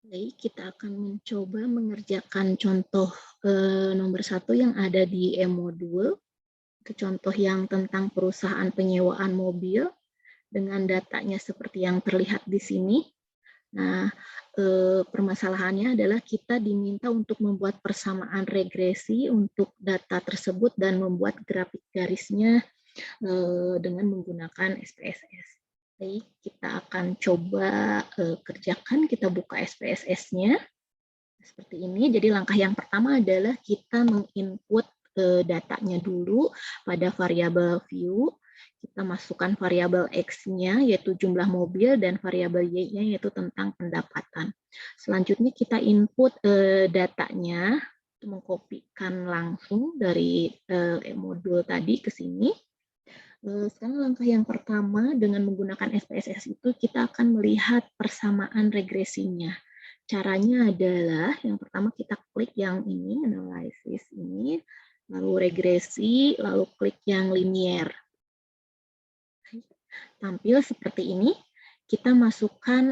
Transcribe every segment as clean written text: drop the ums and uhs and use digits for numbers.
Baik, kita akan mencoba mengerjakan contoh nomor 1 yang ada di e-modul. Itu contoh yang tentang perusahaan penyewaan mobil dengan datanya seperti yang terlihat di sini. Nah, permasalahannya adalah kita diminta untuk membuat persamaan regresi untuk data tersebut dan membuat grafik garisnya dengan menggunakan SPSS. Baik, kita akan coba kerjakan, kita buka SPSS-nya. Seperti ini, jadi langkah yang pertama adalah kita menginput datanya dulu pada variabel view. Kita masukkan variabel X-nya, yaitu jumlah mobil, dan variabel Y-nya, yaitu tentang pendapatan. Selanjutnya kita input datanya, mengkopikan langsung dari modul tadi ke sini. Sekarang langkah yang pertama dengan menggunakan SPSS itu kita akan melihat persamaan regresinya. Caranya adalah yang pertama kita klik yang ini, analysis ini, lalu regresi, lalu klik yang linear. Tampil seperti ini. Kita masukkan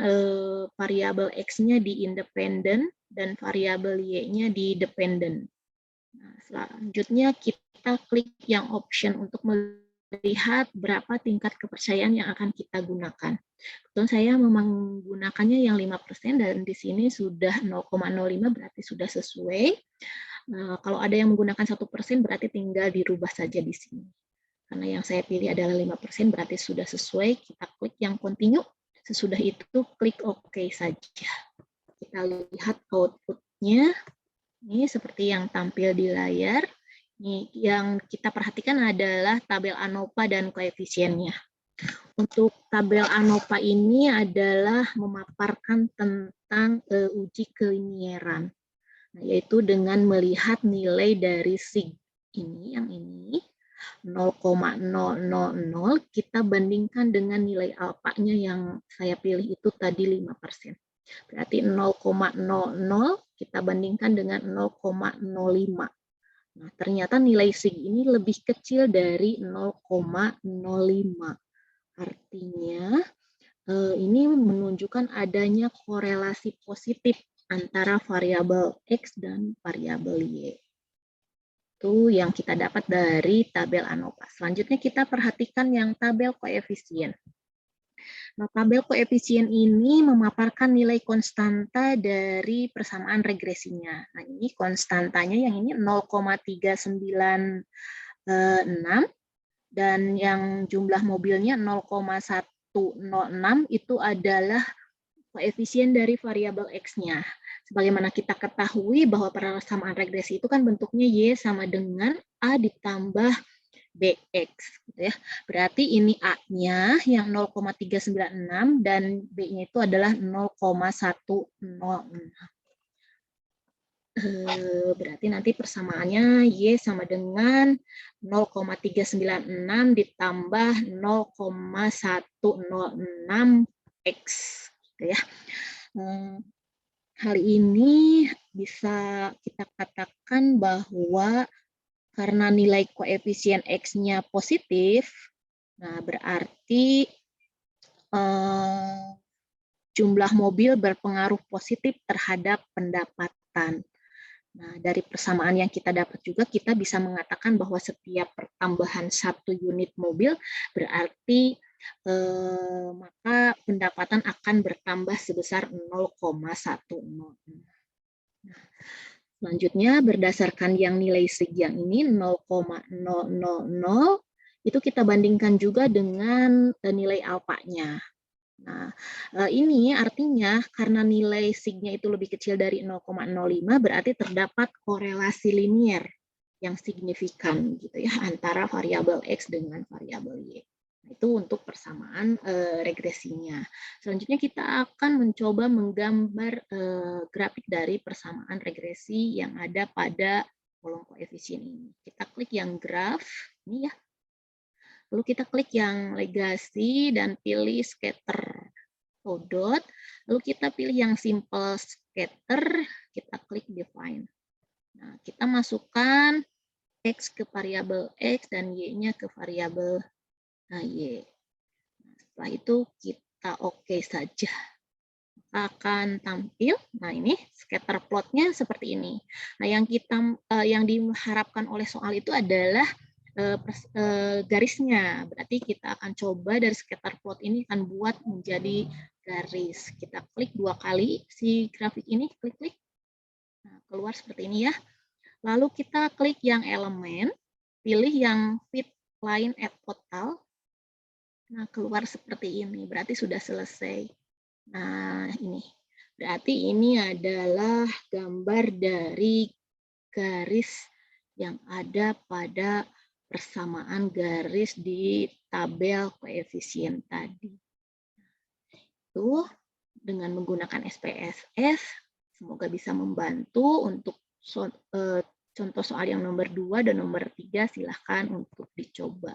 variabel X-nya di independent dan variabel Y-nya di dependent. Nah, selanjutnya kita klik yang option untuk melihat berapa tingkat kepercayaan yang akan kita gunakan. Kebetulan saya memang menggunakannya yang 5% dan di sini sudah 0,05 berarti sudah sesuai. Nah, kalau ada yang menggunakan 1% berarti tinggal dirubah saja di sini. Karena yang saya pilih adalah 5% berarti sudah sesuai. Kita klik yang continue. Sesudah itu klik OK saja. Kita lihat output-nya. Ini seperti yang tampil di layar. Ini yang kita perhatikan adalah tabel ANOVA dan koefisiennya. Untuk tabel ANOVA ini adalah memaparkan tentang uji kelinieran, yaitu dengan melihat nilai dari sig ini, yang ini 0,000 kita bandingkan dengan nilai alfanya yang saya pilih itu tadi 5%. Berarti 0,00 kita bandingkan dengan 0,05. Nah, ternyata nilai sig ini lebih kecil dari 0,05. Artinya ini menunjukkan adanya korelasi positif antara variabel X dan variabel Y. Itu yang kita dapat dari tabel ANOVA. Selanjutnya kita perhatikan yang tabel koefisien. Nah, tabel koefisien ini memaparkan nilai konstanta dari persamaan regresinya. Nah, ini konstantanya yang ini 0,396 dan yang jumlah mobilnya 0,106 itu adalah koefisien dari variabel X-nya. Sebagaimana kita ketahui bahwa persamaan regresi itu kan bentuknya Y sama dengan A ditambah BX. Gitu ya. Berarti ini A-nya yang 0,396 dan B-nya itu adalah 0,106. Berarti nanti persamaannya Y sama dengan 0,396 ditambah 0,106X. Gitu ya. Hal ini bisa kita katakan bahwa karena nilai koefisien X-nya positif, nah berarti jumlah mobil berpengaruh positif terhadap pendapatan. Nah, dari persamaan yang kita dapat juga kita bisa mengatakan bahwa setiap pertambahan 1 unit mobil berarti maka pendapatan akan bertambah sebesar 0,10. Nah, selanjutnya berdasarkan yang nilai sig yang ini 0,000 itu kita bandingkan juga dengan nilai alfanya. Nah, ini artinya karena nilai sig-nya itu lebih kecil dari 0,05 berarti terdapat korelasi linier yang signifikan gitu ya antara variabel X dengan variabel Y. Itu untuk persamaan regresinya. Selanjutnya kita akan mencoba menggambar grafik dari persamaan regresi yang ada pada kolom koefisien ini. Kita klik yang graf, ini ya. Lalu kita klik yang legasi dan pilih scatter dot. Lalu kita pilih yang simple scatter, kita klik define. Nah, kita masukkan X ke variabel X dan Y-nya ke variabel Y. Nah, setelah itu kita oke saja. akan tampil. Nah, ini scatter plotnya seperti ini. Nah, yang diharapkan oleh soal itu adalah garisnya. Berarti kita akan coba dari scatter plot ini akan buat menjadi garis. Kita klik 2 kali si grafik ini, klik-klik. Nah, keluar seperti ini ya. Lalu kita klik yang elemen, pilih yang fit line at total. Nah, keluar seperti ini. Berarti sudah selesai. Nah, ini. Berarti ini adalah gambar dari garis yang ada pada persamaan garis di tabel koefisien tadi. Itu dengan menggunakan SPSS, semoga bisa membantu untuk contoh soal yang nomor 2 dan nomor 3, silahkan untuk dicoba.